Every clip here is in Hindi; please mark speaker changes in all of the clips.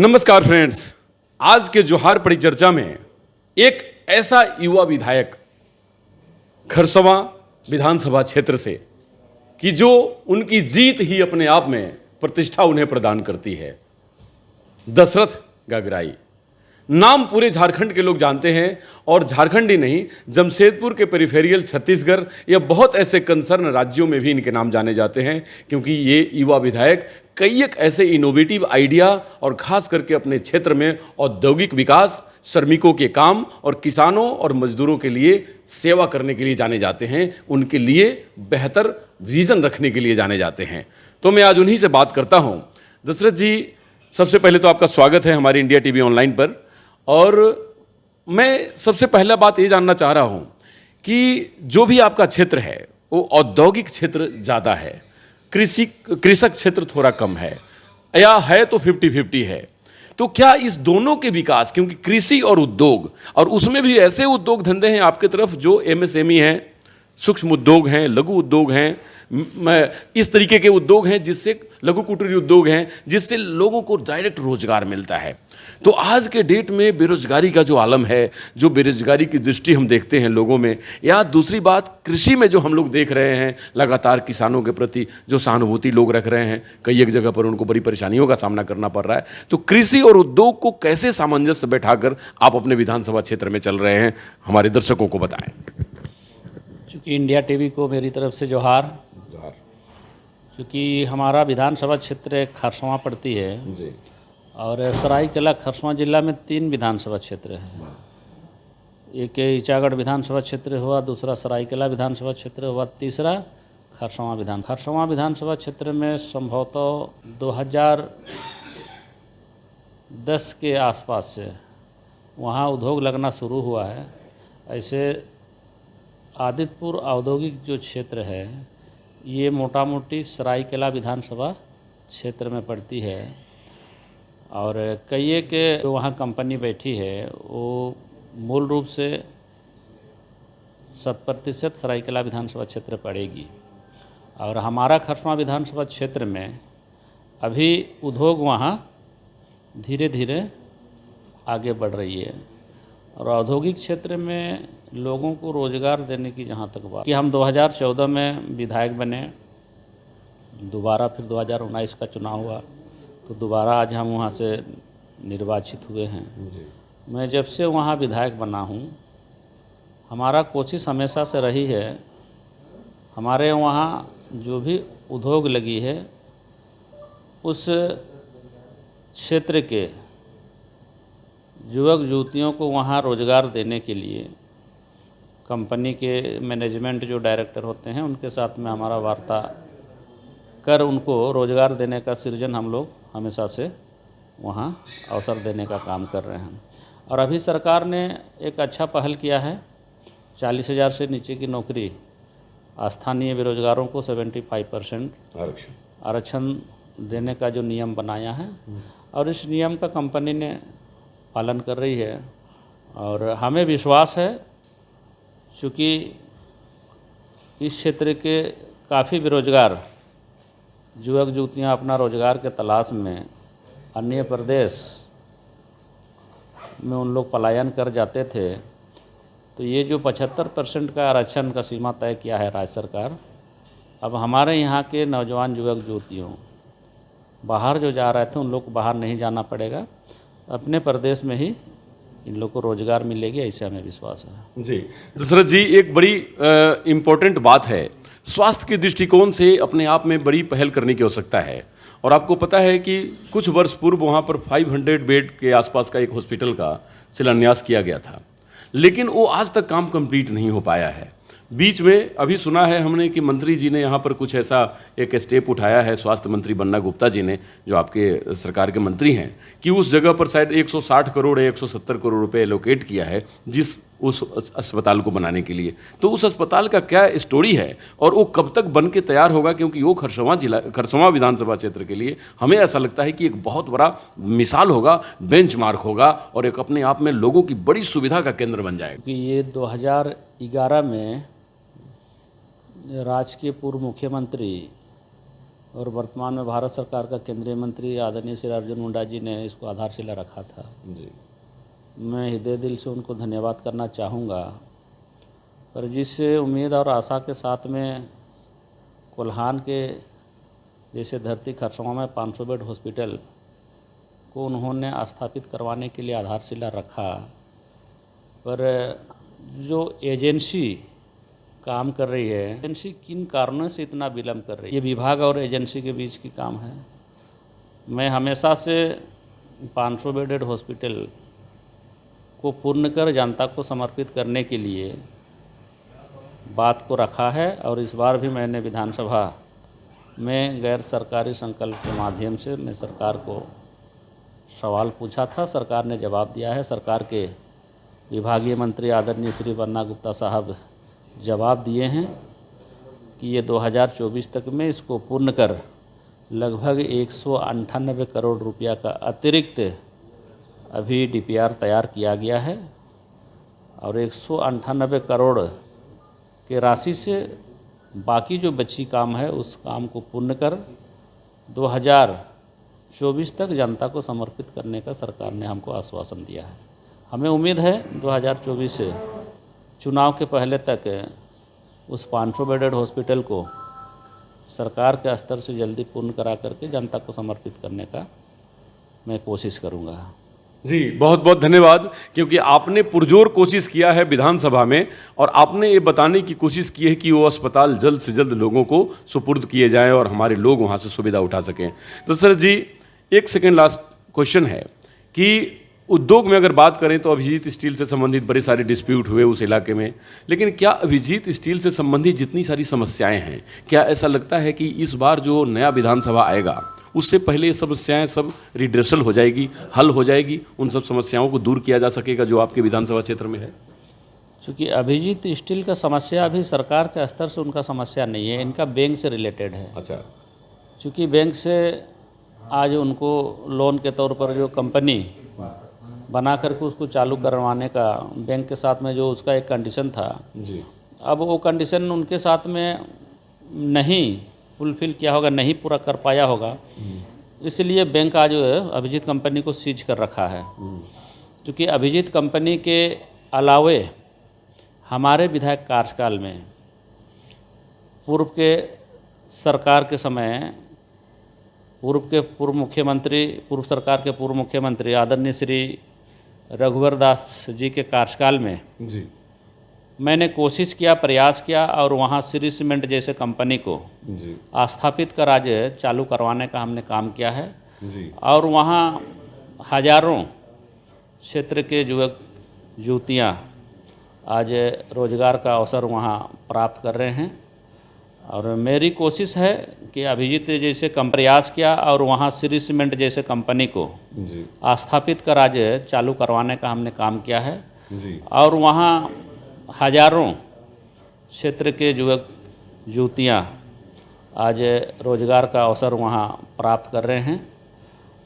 Speaker 1: नमस्कार फ्रेंड्स, आज के जोहार परिचर्चा में एक ऐसा युवा विधायक खरसवां विधानसभा क्षेत्र से कि जो उनकी जीत ही अपने आप में प्रतिष्ठा उन्हें प्रदान करती है। दशरथ गागराई नाम पूरे झारखंड के लोग जानते हैं और झारखंड ही नहीं, जमशेदपुर के पेरिफेरियल छत्तीसगढ़ या बहुत ऐसे कंसर्न राज्यों में भी इनके नाम जाने जाते हैं, क्योंकि ये युवा विधायक कई एक ऐसे इनोवेटिव आइडिया और खास करके अपने क्षेत्र में औद्योगिक विकास, श्रमिकों के काम और किसानों और मजदूरों के लिए सेवा करने के लिए जाने जाते हैं। उनके लिए बेहतर विजन रखने के लिए जाने जाते हैं। तो मैं आज उन्हीं से बात करता हूँ। दशरथ जी, सबसे पहले तो आपका स्वागत है हमारी इंडिया टीवी ऑनलाइन पर। और मैं सबसे पहला बात ये जानना चाह रहा हूँ कि जो भी आपका क्षेत्र है वो औद्योगिक क्षेत्र ज़्यादा है, कृषक क्षेत्र थोड़ा कम है, या है तो 50-50 है। तो क्या इस दोनों के विकास, क्योंकि कृषि और उद्योग, और उसमें भी ऐसे उद्योग धंधे हैं आपके तरफ जो एमएसएमई हैं, सूक्ष्म उद्योग हैं, लघु उद्योग हैं, इस तरीके के उद्योग हैं जिससे लघु कुटीर उद्योग हैं जिससे लोगों को डायरेक्ट रोजगार मिलता है। तो आज के डेट में बेरोजगारी का जो आलम है, जो बेरोजगारी की दृष्टि हम देखते हैं लोगों में, या दूसरी बात कृषि में जो हम लोग देख रहे हैं, लगातार किसानों के प्रति जो सहानुभूति लोग रख रहे हैं, कई एक जगह पर उनको बड़ी परेशानियों का सामना करना पड़ रहा है। तो कृषि और उद्योग को कैसे सामंजस्य बैठाकर आप अपने विधानसभा क्षेत्र में चल रहे हैं, हमारे दर्शकों को बताएं।
Speaker 2: चूँकि इंडिया टीवी को मेरी तरफ से जोहार। चूँकि हमारा विधानसभा क्षेत्र खरसवां पड़ती है
Speaker 1: जी।
Speaker 2: और सरायकेला खरसवां जिला में 3 विधानसभा क्षेत्र है। एक ईचागढ़ विधानसभा क्षेत्र हुआ, दूसरा सरायकेला विधानसभा क्षेत्र हुआ, तीसरा खरसवां विधानसभा क्षेत्र में संभवतः 2010 के आसपास से वहाँ उद्योग लगना शुरू हुआ है। ऐसे आदित्यपुर औद्योगिक जो क्षेत्र है ये मोटा मोटी सरायकेला विधानसभा क्षेत्र में पड़ती है। और कई के वहाँ कंपनी बैठी है वो मूल रूप से 100% सरायकेला विधानसभा क्षेत्र पड़ेगी। और हमारा खरसवां विधानसभा क्षेत्र में अभी उद्योग वहाँ धीरे धीरे आगे बढ़ रही है। और औद्योगिक क्षेत्र में लोगों को रोज़गार देने की जहाँ तक बात कि हम 2014 में विधायक बने, दोबारा फिर 2019 का चुनाव हुआ तो दोबारा आज हम वहाँ से निर्वाचित हुए हैं जी। मैं जब से वहाँ विधायक बना हूँ, हमारा कोशिश हमेशा से रही है, हमारे वहाँ जो भी उद्योग लगी है उस क्षेत्र के युवक युवतियों को वहाँ रोज़गार देने के लिए कंपनी के मैनेजमेंट जो डायरेक्टर होते हैं उनके साथ में हमारा वार्ता कर उनको रोज़गार देने का सृजन हम लोग हमेशा से वहाँ अवसर देने का काम कर रहे हैं। और अभी सरकार ने एक अच्छा पहल किया है, 40,000 से नीचे की नौकरी स्थानीय बेरोजगारों को 75% आरक्षण देने का जो नियम बनाया है और इस नियम का कंपनी ने पालन कर रही है। और हमें विश्वास है चूँकि इस क्षेत्र के काफ़ी बेरोजगार युवक युवतियाँ अपना रोजगार के तलाश में अन्य प्रदेश में उन लोग पलायन कर जाते थे। तो ये जो 75% का आरक्षण का सीमा तय किया है राज्य सरकार, अब हमारे यहाँ के नौजवान युवक युवतियों बाहर जो जा रहे थे उन लोग को बाहर नहीं जाना पड़ेगा, अपने प्रदेश में ही इन लोग को रोजगार मिलेगी, ऐसे हमें विश्वास है
Speaker 1: जी। दशरथ जी, एक बड़ी इम्पोर्टेंट बात है, स्वास्थ्य के दृष्टिकोण से अपने आप में बड़ी पहल करने की आवश्यकता है। और आपको पता है कि कुछ वर्ष पूर्व वहाँ पर 500 बेड के आसपास का एक हॉस्पिटल का शिलान्यास किया गया था, लेकिन वो आज तक काम कंप्लीट नहीं हो पाया है। बीच में अभी सुना है हमने कि मंत्री जी ने यहाँ पर कुछ ऐसा एक स्टेप उठाया है, स्वास्थ्य मंत्री बन्ना गुप्ता जी ने, जो आपके सरकार के मंत्री हैं, कि उस जगह पर शायद 160 करोड़ या 170 करोड़ रुपए एलोकेट किया है जिस उस अस्पताल को बनाने के लिए। तो उस अस्पताल का क्या स्टोरी है और वो कब तक बन के तैयार होगा, क्योंकि वो खरसवां विधानसभा क्षेत्र के लिए हमें ऐसा लगता है कि एक बहुत बड़ा मिसाल होगा, बेंचमार्क होगा और एक अपने आप में लोगों की बड़ी सुविधा का केंद्र बन जाएगा।
Speaker 2: कि ये 2011 में राज्य के पूर्व मुख्यमंत्री और वर्तमान में भारत सरकार का केंद्रीय मंत्री आदरणीय श्री अर्जुन मुंडा जी ने इसको आधारशिला रखा था।
Speaker 1: जी।
Speaker 2: मैं हृदय दिल से उनको धन्यवाद करना चाहूँगा। पर जिस उम्मीद और आशा के साथ में कोल्हान के जैसे धरती खरसवां में 500 बेड हॉस्पिटल को उन्होंने स्थापित करवाने के लिए आधारशिला रखा, पर जो एजेंसी काम कर रही है, एजेंसी किन कारणों से इतना विलम्ब कर रही है, ये विभाग और एजेंसी के बीच की काम है। मैं हमेशा से 500 बेडेड हॉस्पिटल को पूर्ण कर जनता को समर्पित करने के लिए बात को रखा है, और इस बार भी मैंने विधानसभा में गैर सरकारी संकल्प के माध्यम से मैं सरकार को सवाल पूछा था। सरकार ने जवाब दिया है। सरकार के विभागीय मंत्री आदरणीय श्री बन्ना गुप्ता साहब जवाब दिए हैं कि ये 2024 तक में इसको पूर्ण कर लगभग 198 करोड़ रुपया का अतिरिक्त अभी डीपीआर तैयार किया गया है, और 198 करोड़ के राशि से बाकी जो बची काम है उस काम को पूर्ण कर 2024 तक जनता को समर्पित करने का सरकार ने हमको आश्वासन दिया है। हमें उम्मीद है 2024 से चुनाव के पहले तक उस 500 बेडेड हॉस्पिटल को सरकार के स्तर से जल्दी पूर्ण करा करके जनता को समर्पित करने का मैं कोशिश करूँगा।
Speaker 1: जी, बहुत बहुत धन्यवाद, क्योंकि आपने पुरजोर कोशिश किया है विधानसभा में, और आपने ये बताने की कोशिश की है कि वो अस्पताल जल्द से जल्द लोगों को सुपुर्द किए जाएं और हमारे लोग वहाँ से सुविधा उठा सकें। तो सर जी, एक सेकेंड लास्ट क्वेश्चन है कि उद्योग में अगर बात करें तो अभिजीत स्टील से संबंधित बड़े सारे डिस्प्यूट हुए उस इलाके में, लेकिन क्या अभिजीत स्टील से संबंधित जितनी सारी समस्याएं हैं, क्या ऐसा लगता है कि इस बार जो नया विधानसभा आएगा उससे पहले ये समस्याएं सब रिड्रेसल हो जाएगी, हल हो जाएगी, उन सब समस्याओं को दूर किया जा सकेगा जो आपके विधानसभा क्षेत्र में है?
Speaker 2: चूँकि अभिजीत स्टील का समस्या अभी सरकार के स्तर से उनका समस्या नहीं है, इनका बैंक से रिलेटेड है।
Speaker 1: अच्छा।
Speaker 2: चूँकि बैंक से आज उनको लोन के तौर पर जो कंपनी बना करके उसको चालू करवाने का बैंक के साथ में जो उसका एक कंडीशन था
Speaker 1: जी,
Speaker 2: अब वो कंडीशन उनके साथ में नहीं फुलफिल किया होगा, नहीं पूरा कर पाया होगा, इसलिए बैंक आज अभिजीत कंपनी को सीज कर रखा है। क्योंकि अभिजीत कंपनी के अलावे हमारे विधायक कार्यकाल में पूर्व के सरकार के समय पूर्व सरकार के पूर्व मुख्यमंत्री आदरणीय श्री रघुवर दास जी के कार्यकाल में
Speaker 1: जी,
Speaker 2: मैंने कोशिश किया, प्रयास किया, और वहाँ श्री सीमेंट जैसे कंपनी को
Speaker 1: जी,
Speaker 2: स्थापित कर आज चालू करवाने का हमने काम किया है।
Speaker 1: जी,
Speaker 2: और वहाँ हजारों क्षेत्र के युवक युवतियाँ आज रोजगार का अवसर वहाँ प्राप्त कर रहे हैं, और मेरी कोशिश है कि अभिजीत जैसे प्रयास किया और वहाँ श्री सीमेंट जैसे कंपनी को
Speaker 1: जी,
Speaker 2: स्थापित कर आज चालू करवाने का हमने काम किया है।
Speaker 1: जी,
Speaker 2: और वहाँ हजारों क्षेत्र के युवक युवतियाँ आज रोजगार का अवसर वहाँ प्राप्त कर रहे हैं,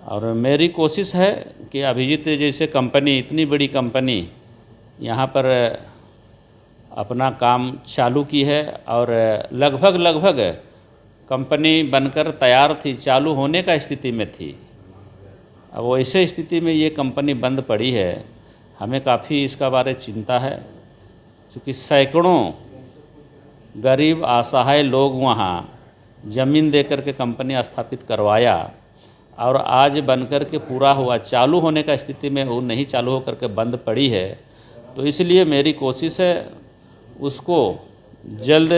Speaker 2: और मेरी कोशिश है कि अभिजीत जैसे कंपनी, इतनी बड़ी कंपनी यहाँ पर अपना काम चालू की है, और लगभग कंपनी बनकर तैयार थी, चालू होने का स्थिति में थी। अब वैसे स्थिति में ये कंपनी बंद पड़ी है। हमें काफ़ी इसका बारे चिंता है, क्योंकि सैकड़ों गरीब असहाय लोग वहाँ ज़मीन देकर के कंपनी स्थापित करवाया, और आज बनकर के पूरा हुआ, चालू होने का स्थिति में वो नहीं चालू होकर के बंद पड़ी है। तो इसलिए मेरी कोशिश है उसको जल्द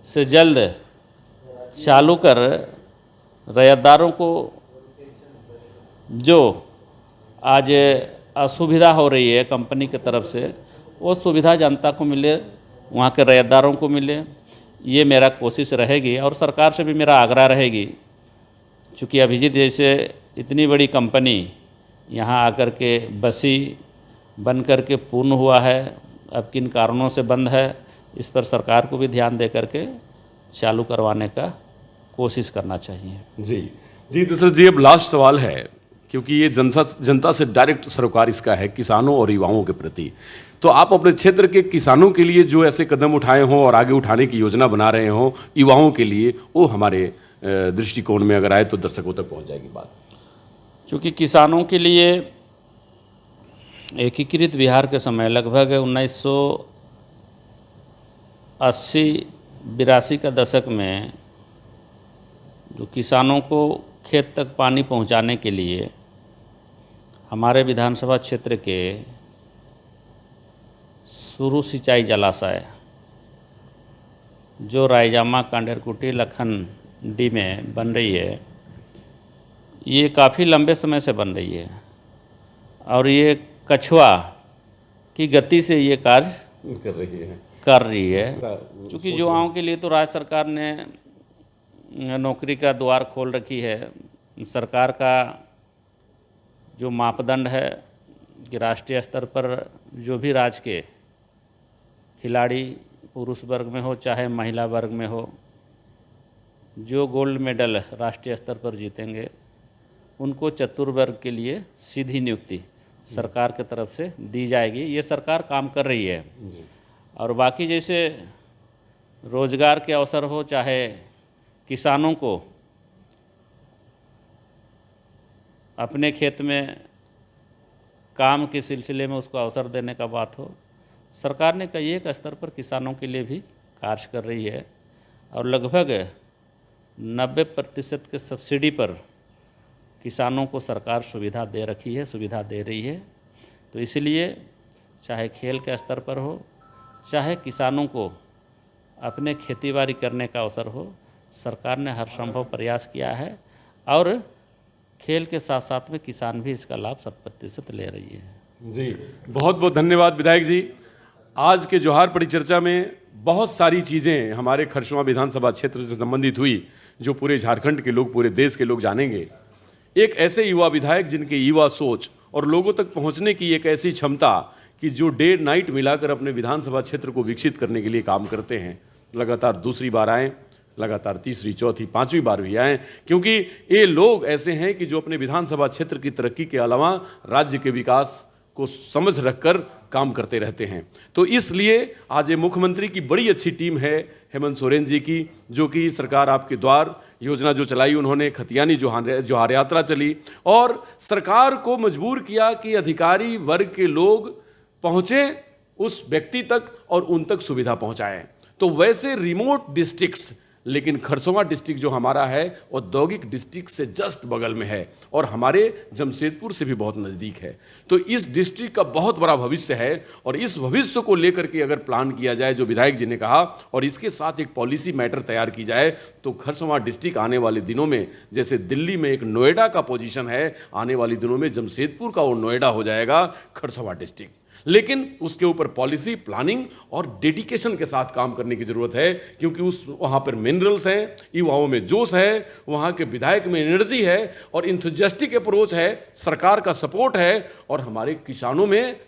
Speaker 2: से जल्द चालू कर रैयतदारों को जो आज असुविधा हो रही है कंपनी की तरफ से, वो सुविधा जनता को मिले, वहाँ के रैयतदारों को मिले, ये मेरा कोशिश रहेगी। और सरकार से भी मेरा आग्रह रहेगी, चूँकि अभिजीत जैसे इतनी बड़ी कंपनी यहाँ आकर के बसी, बन कर के पूर्ण हुआ है, अब किन कारणों से बंद है, इस पर सरकार को भी ध्यान दे करके चालू करवाने का कोशिश करना चाहिए।
Speaker 1: जी जी। तो सर जी, अब लास्ट सवाल है, क्योंकि ये जनता से डायरेक्ट सरोकार इसका है, किसानों और युवाओं के प्रति। तो आप अपने क्षेत्र के किसानों के लिए जो ऐसे कदम उठाए हों और आगे उठाने की योजना बना रहे हों युवाओं के लिए, वो हमारे दृष्टिकोण में अगर आए तो दर्शकों तक पहुंच जाएगी बात।
Speaker 2: क्योंकि किसानों के लिए एकीकृत बिहार के समय लगभग 1980-82 का दशक में जो किसानों को खेत तक पानी पहुंचाने के लिए हमारे विधानसभा क्षेत्र के सुरु सिंचाई जलाशय जो रायजामा, कांडेरकुटी, लखनडी में बन रही है, ये काफ़ी लंबे समय से बन रही है और ये कछुआ की गति से ये कार्य कर रही है। क्योंकि युवाओं के लिए तो राज्य सरकार ने नौकरी का द्वार खोल रखी है। सरकार का जो मापदंड है कि राष्ट्रीय स्तर पर जो भी राज्य के खिलाड़ी पुरुष वर्ग में हो चाहे महिला वर्ग में हो, जो गोल्ड मेडल राष्ट्रीय स्तर पर जीतेंगे उनको चतुर्वर्ग के लिए सीधी नियुक्ति सरकार की तरफ से दी जाएगी। ये सरकार काम कर रही है। और बाकी जैसे रोजगार के अवसर हो, चाहे किसानों को अपने खेत में काम के सिलसिले में उसको अवसर देने का बात हो, सरकार ने कई एक स्तर पर किसानों के लिए भी कार्य कर रही है और लगभग 90% के सब्सिडी पर किसानों को सरकार सुविधा दे रखी है, सुविधा दे रही है। तो इसलिए चाहे खेल के स्तर पर हो, चाहे किसानों को अपने खेतीबाड़ी करने का अवसर हो, सरकार ने हर संभव प्रयास किया है और खेल के साथ साथ में किसान भी इसका लाभ 100% ले रही है।
Speaker 1: जी, बहुत बहुत धन्यवाद विधायक जी। आज के जोहार परिचर्चा में बहुत सारी चीज़ें हमारे खरसवां विधानसभा क्षेत्र से संबंधित हुई जो पूरे झारखंड के लोग, पूरे देश के लोग जानेंगे। एक ऐसे युवा विधायक जिनके युवा सोच और लोगों तक पहुंचने की एक ऐसी क्षमता कि जो डे नाइट मिलाकर अपने विधानसभा क्षेत्र को विकसित करने के लिए काम करते हैं। लगातार दूसरी बार आए, लगातार तीसरी, चौथी, पांचवी बार भी आए, क्योंकि ये लोग ऐसे हैं कि जो अपने विधानसभा क्षेत्र की तरक्की के अलावा राज्य के विकास को समझ रखकर काम करते रहते हैं। तो इसलिए आज ये मुख्यमंत्री की बड़ी अच्छी टीम है हेमंत सोरेन जी की, जो कि सरकार आपके द्वार योजना जो चलाई उन्होंने, खतियानी जोहार यात्रा चली और सरकार को मजबूर किया कि अधिकारी वर्ग के लोग पहुँचें उस व्यक्ति तक और उन तक सुविधा पहुँचाएं। तो वैसे रिमोट डिस्ट्रिक्ट्स, लेकिन खरसवां डिस्ट्रिक्ट जो हमारा है औद्योगिक डिस्ट्रिक्ट से जस्ट बगल में है और हमारे जमशेदपुर से भी बहुत नज़दीक है। तो इस डिस्ट्रिक्ट का बहुत बड़ा भविष्य है और इस भविष्य को लेकर के अगर प्लान किया जाए जो विधायक जी ने कहा और इसके साथ एक पॉलिसी मैटर तैयार की जाए तो खरसवां डिस्ट्रिक्ट आने वाले दिनों में, जैसे दिल्ली में एक नोएडा का पोजीशन है, आने वाले दिनों में जमशेदपुर का वो नोएडा हो जाएगा खरसवां डिस्ट्रिक्ट। लेकिन उसके ऊपर पॉलिसी, प्लानिंग और डेडिकेशन के साथ काम करने की ज़रूरत है, क्योंकि वहाँ पर मिनरल्स हैं, युवाओं में जोश है, वहाँ के विधायक में एनर्जी है और इंथुजियास्टिक अप्रोच है, सरकार का सपोर्ट है और हमारे किसानों में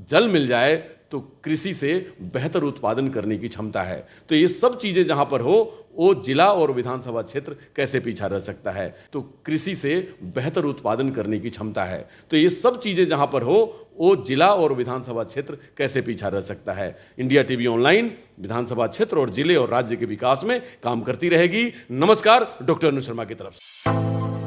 Speaker 1: जल मिल जाए तो कृषि से बेहतर उत्पादन करने की क्षमता है। तो ये सब चीज़ें जहाँ पर हो वो जिला और विधानसभा क्षेत्र कैसे पीछा रह सकता है। तो कृषि से बेहतर उत्पादन करने की क्षमता है। तो ये सब चीज़ें जहाँ पर हो वो जिला और विधानसभा क्षेत्र कैसे पीछा रह सकता है। इंडिया टीवी ऑनलाइन विधानसभा क्षेत्र और जिले और राज्य के विकास में काम करती रहेगी। नमस्कार, डॉक्टर अनु शर्मा की तरफ से।